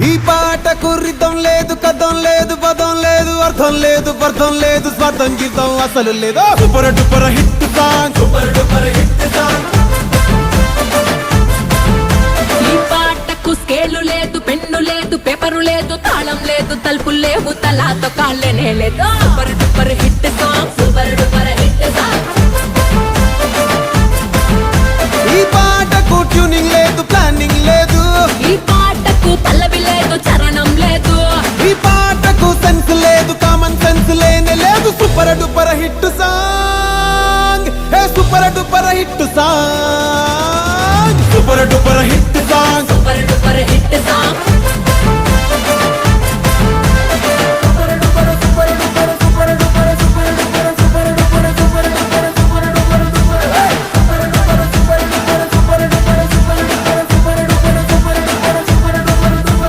ఈ పాటకు రితం లేదు, కథం లేదు, పదం లేదు, అర్థం లేదు, అర్థం లేదు, స్వార్థం గీతం అసలు లేదు. Super duper hit song, super duper hit song. ఈ పాటకు స్కేలు లేదు, పెన్ను లేదు, పేపరు లేదు, తాళం లేదు, తలుపులు లేవు, తలాతో కాళ్ళనే లేదు. Super duper hit song, super duper hit song. ఈ పాటకు ట్యూనింగ్ లేదు, ప్లానింగ్ లేదు, ఈ పాటకు పల్లవి లేదు, చరణం లేదు, ఈ పాటకు సెన్స్ లేదు, కామన్ సెన్స్ లేనే లేదు. సూపర్ డూపర్ హిట్ సాంగ్, హే సూపర్ డూపర్ హిట్ సాంగ్.